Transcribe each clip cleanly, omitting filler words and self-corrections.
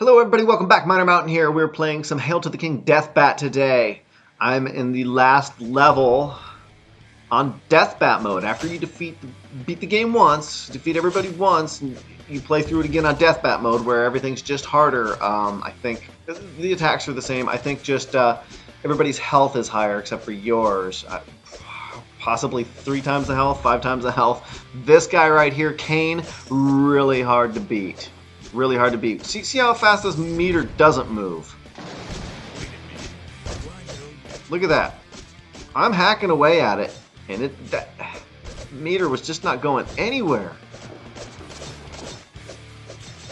Hello everybody, welcome back. Miner Mountain here. We're playing some Hail to the King Deathbat today. I'm in the last level on Deathbat mode. After you beat the game once, defeat everybody once, and you play through it again on Deathbat mode where everything's just harder. I think the attacks are the same. I think just everybody's health is higher except for yours. Possibly 3 times the health, 5 times the health. This guy right here, Kane, really hard to beat. Really hard to beat. See how fast this meter doesn't move. Look at that. I'm hacking away at it, and that meter was just not going anywhere.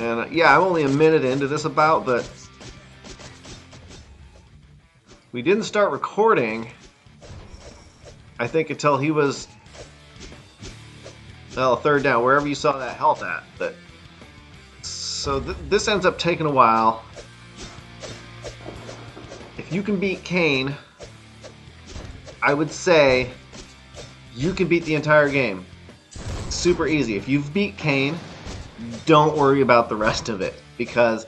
And yeah, I'm only a minute into this about, but we didn't start recording, I think, until he was, well, third down, wherever you saw that health at. But so this ends up taking a while. If you can beat Kane, I would say you can beat the entire game. Super easy. If you've beat Kane, don't worry about the rest of it, because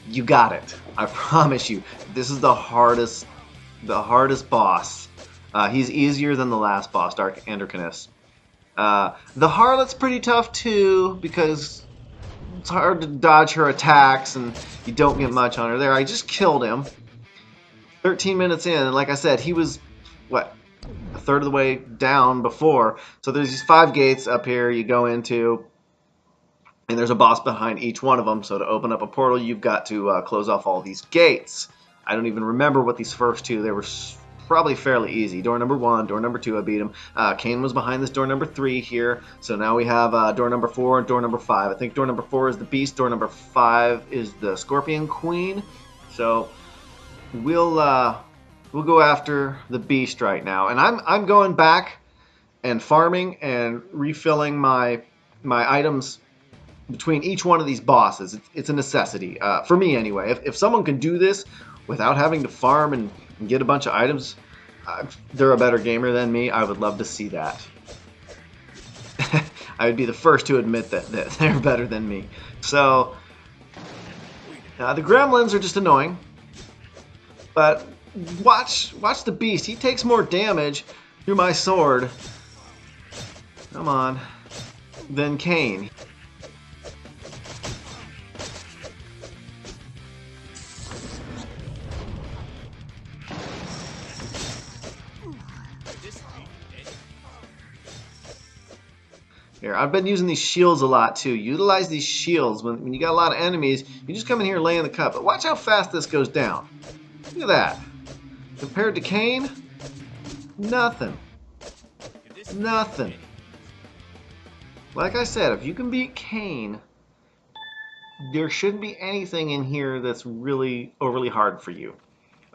you got it. I promise you. This is the hardest boss. He's easier than the last boss, Dark Androkinus. The Harlot's pretty tough too, because it's hard to dodge her attacks and you don't get much on her there. I just killed him 13 minutes in, and like I said, he was, what, a third of the way down before. So there's these 5 gates up here you go into, and there's a boss behind each one of them. So to open up a portal, you've got to close off all these gates. I don't even remember what these first 2, they were probably fairly easy. Door number 1, door number 2, I beat him. Kane was behind this door number 3 here. So now we have door number 4 and door number 5. I think door number 4 is the Beast. Door number 5 is the Scorpion Queen. So we'll go after the Beast right now. And I'm going back and farming and refilling my items between each one of these bosses. It's a necessity for me anyway. If someone can do this without having to farm and get a bunch of items, they're a better gamer than me. I would love to see that. I would be the first to admit that they're better than me. So the gremlins are just annoying, but watch the Beast. He takes more damage through my sword, come on, than Kane. Here, I've been using these shields a lot too. Utilize these shields when you got a lot of enemies. You just come in here and lay in the cup. But watch how fast this goes down. Look at that. Compared to Kane, nothing. Nothing. Like I said, if you can beat Kane, there shouldn't be anything in here that's really overly hard for you.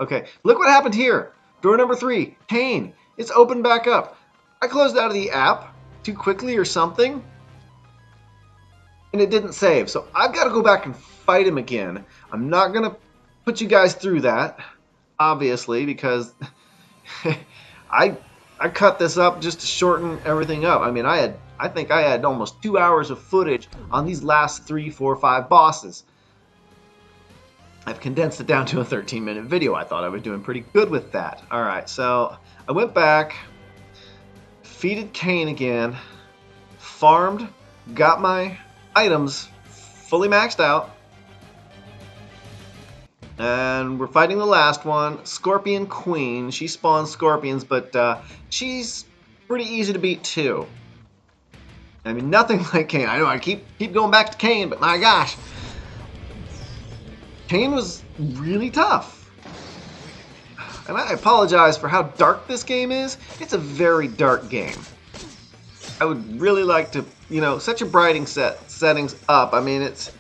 Okay, look what happened here. Door number 3, Kane. It's opened back up. I closed out of the app too quickly or something, and it didn't save. So I've got to go back and fight him again. I'm not going to put you guys through that, obviously, because I cut this up just to shorten everything up. I mean, I think I had almost 2 hours of footage on these last 3, 4, 5 bosses. I've condensed it down to a 13-minute video. I thought I was doing pretty good with that. Alright, so I went back, defeated Kane again, farmed, got my items fully maxed out, and we're fighting the last one, Scorpion Queen. She spawns scorpions, but she's pretty easy to beat too. I mean, nothing like Kane. I know I keep going back to Kane, but my gosh, Kane was really tough. And I apologize for how dark this game is. It's a very dark game. I would really like to, set your brighting settings up. I mean, it's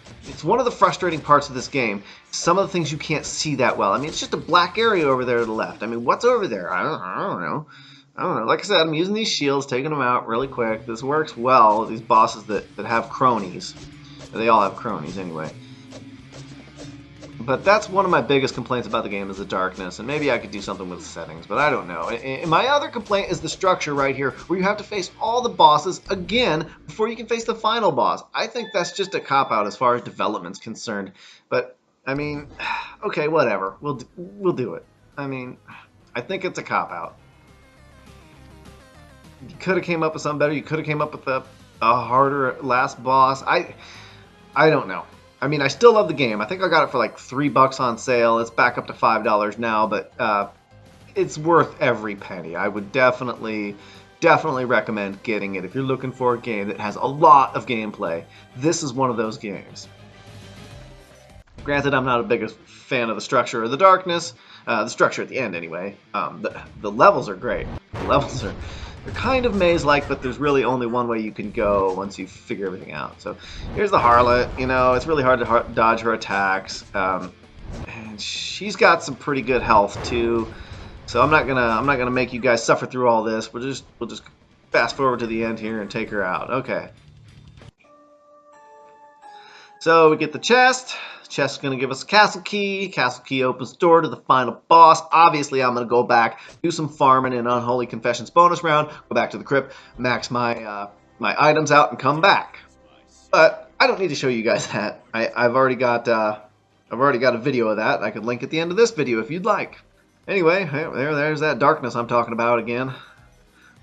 one of the frustrating parts of this game. Some of the things you can't see that well. I mean, it's just a black area over there to the left. I mean, what's over there? I don't know. Like I said, I'm using these shields, taking them out really quick. This works well. These bosses that have cronies. They all have cronies anyway. But that's one of my biggest complaints about the game, is the darkness, and maybe I could do something with the settings, but I don't know. And my other complaint is the structure right here, where you have to face all the bosses again before you can face the final boss. I think that's just a cop-out as far as development's concerned, but I mean, okay, whatever. We'll do it. I mean, I think it's a cop-out. You could have came up with something better. You could have came up with a harder last boss. I don't know. I mean, I still love the game. I think I got it for like $3 on sale. It's back up to $5 now, but it's worth every penny. I would definitely recommend getting it if you're looking for a game that has a lot of gameplay. This is one of those games. Granted, I'm not a big fan of the structure or the darkness. The structure at the end, anyway. The levels are great. The levels are they're kind of maze-like, but there's really only one way you can go once you figure everything out. So here's the harlot. You know, it's really hard to dodge her attacks, and she's got some pretty good health too. So I'm not gonna make you guys suffer through all this. We'll just fast forward to the end here and take her out. Okay. So we get the chest. The chest is going to give us a castle key. Castle key opens the door to the final boss. Obviously, I'm going to go back, do some farming in Unholy Confessions bonus round, go back to the crypt, max my my items out, and come back. But I don't need to show you guys that. I've already got a video of that. I could link at the end of this video if you'd like. Anyway, there's that darkness I'm talking about again.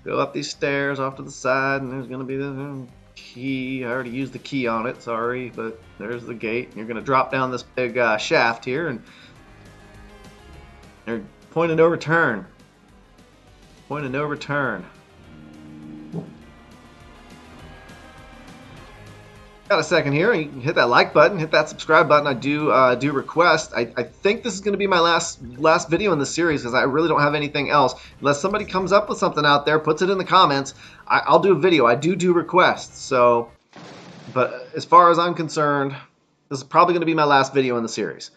Go up these stairs off to the side, and there's going to be the key. I already used the key on it, sorry, but there's the gate. You're going to drop down this big shaft here, and they're point of no return. Point of no return. Got a second here. You can hit that like button, hit that subscribe button. I do request. I think this is going to be my last video in this series because I really don't have anything else. Unless somebody comes up with something out there, puts it in the comments, I'll do a video. I do requests. So, but as far as I'm concerned, this is probably going to be my last video in the series.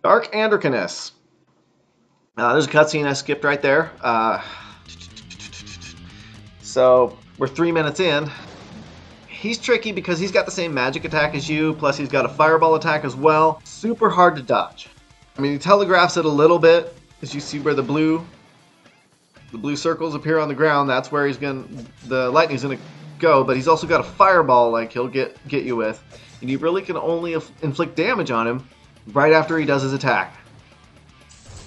Dark Androkinus. There's a cutscene I skipped right there. So we're 3 minutes in. He's tricky because he's got the same magic attack as you, plus he's got a fireball attack as well. Super hard to dodge. I mean, he telegraphs it a little bit, as you see where the blue circles appear on the ground. That's where the lightning's gonna go. But he's also got a fireball, like he'll get you with, and you really can only inflict damage on him right after he does his attack.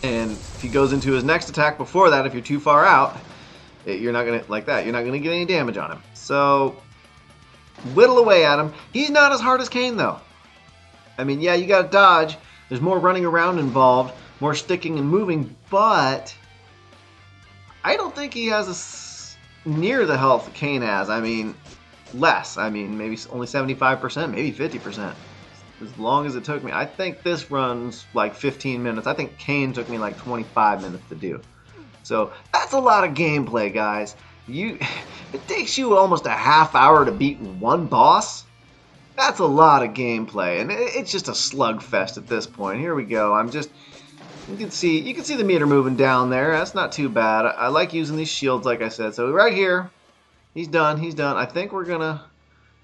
And if he goes into his next attack before that, if you're too far out, you're not gonna You're not gonna get any damage on him. So whittle away at him. He's not as hard as Cain, though. I mean, yeah, you gotta dodge. There's more running around involved, more sticking and moving, but I don't think he has near the health Cain has. I mean, less. I mean, maybe only 75%, maybe 50%. As long as it took me. I think this runs like 15 minutes. I think Cain took me like 25 minutes to do. So that's a lot of gameplay, guys. It takes you almost a half hour to beat one boss. That's a lot of gameplay, and it's just a slugfest at this point. Here we go. You can see the meter moving down there. That's not too bad. I like using these shields, like I said. So right here, he's done. He's done. I think we're gonna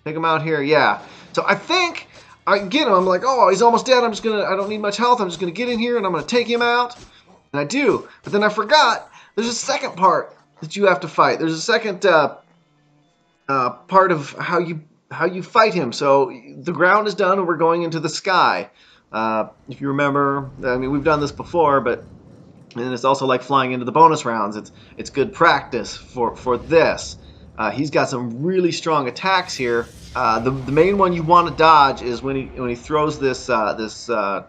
take him out here. Yeah. So I think I can get him. I'm like, oh, he's almost dead. I don't need much health. I'm just gonna get in here and I'm gonna take him out. And I do. But then I forgot. There's a second part that you have to fight. There's a second part of how you fight him. So the ground is done and we're going into the sky. If you remember, I mean, we've done this before, but and it's also like flying into the bonus rounds. It's good practice for this. He's got some really strong attacks here. The main one you want to dodge is when he throws this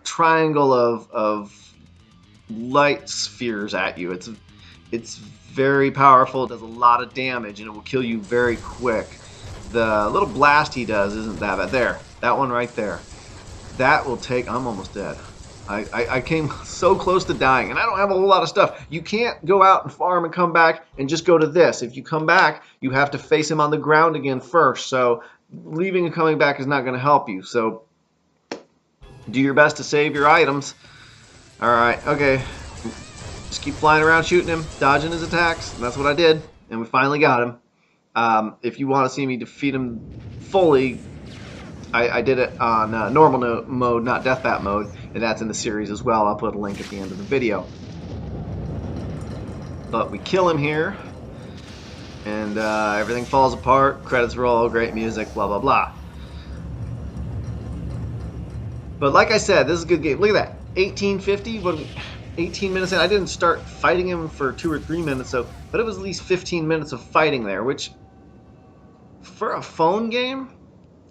triangle of light spheres at you. It's very powerful. It does a lot of damage, and it will kill you very quick. The little blast he does isn't that bad. There, that one right there. That will take... I'm almost dead. I came so close to dying, and I don't have a whole lot of stuff. You can't go out and farm and come back and just go to this. If you come back, you have to face him on the ground again first. So leaving and coming back is not going to help you. So do your best to save your items. All right, okay. Just keep flying around shooting him, dodging his attacks. And that's what I did, and we finally got him. If you want to see me defeat him fully, I did it on normal mode, not Deathbat mode, and that's in the series as well. I'll put a link at the end of the video. But we kill him here, and everything falls apart, credits roll, great music, blah, blah, blah. But like I said, this is a good game. Look at that, 1850. What? 18 minutes in. I didn't start fighting him for 2 or 3 minutes, but it was at least 15 minutes of fighting there, which for a phone game,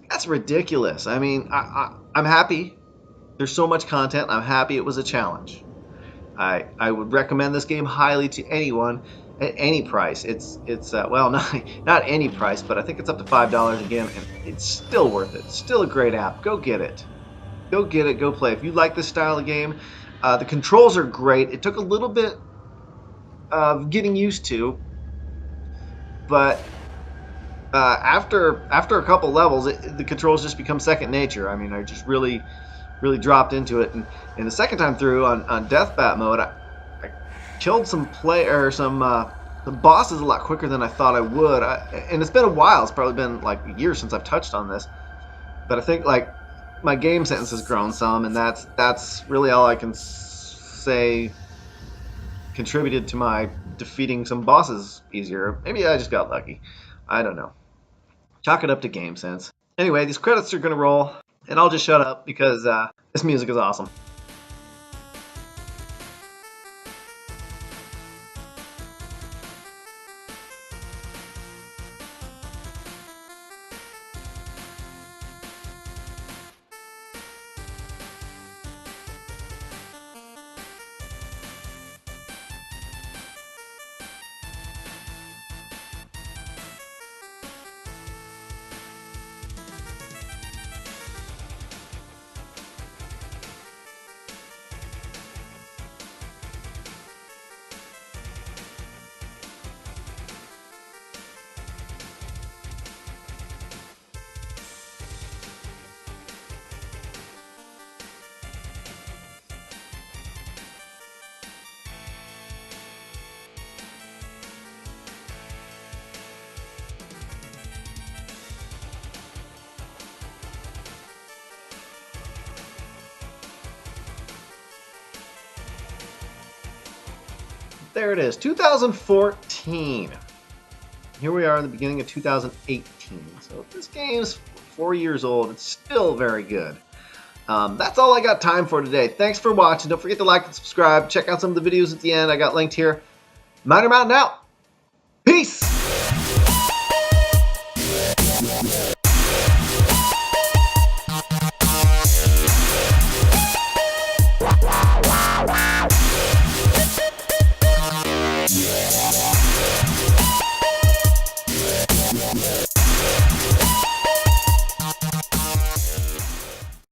that's ridiculous. I mean, I'm happy. There's so much content. I'm happy it was a challenge. I would recommend this game highly to anyone at any price. It's well, not any price, but I think it's up to $5 again, and it's still worth it. Still a great app. Go get it. Go get it. Go play. If you like this style of game, the controls are great. It took a little bit of getting used to, but after a couple levels, the controls just become second nature. I mean, I just really dropped into it, and the second time through on Deathbat mode, I killed some bosses a lot quicker than I thought I would. And it's been a while. It's probably been like a year since I've touched on this, but I think like my game sentence has grown some, and that's really all I can say contributed to my defeating some bosses easier. Maybe I just got lucky. I don't know. Chalk it up to game sense. Anyway, these credits are going to roll, and I'll just shut up because this music is awesome. There it is, 2014. Here we are in the beginning of 2018. So this game's 4 years old. It's still very good. That's all I got time for today. Thanks for watching. Don't forget to like and subscribe. Check out some of the videos at the end I got linked here. Miner Mountain out.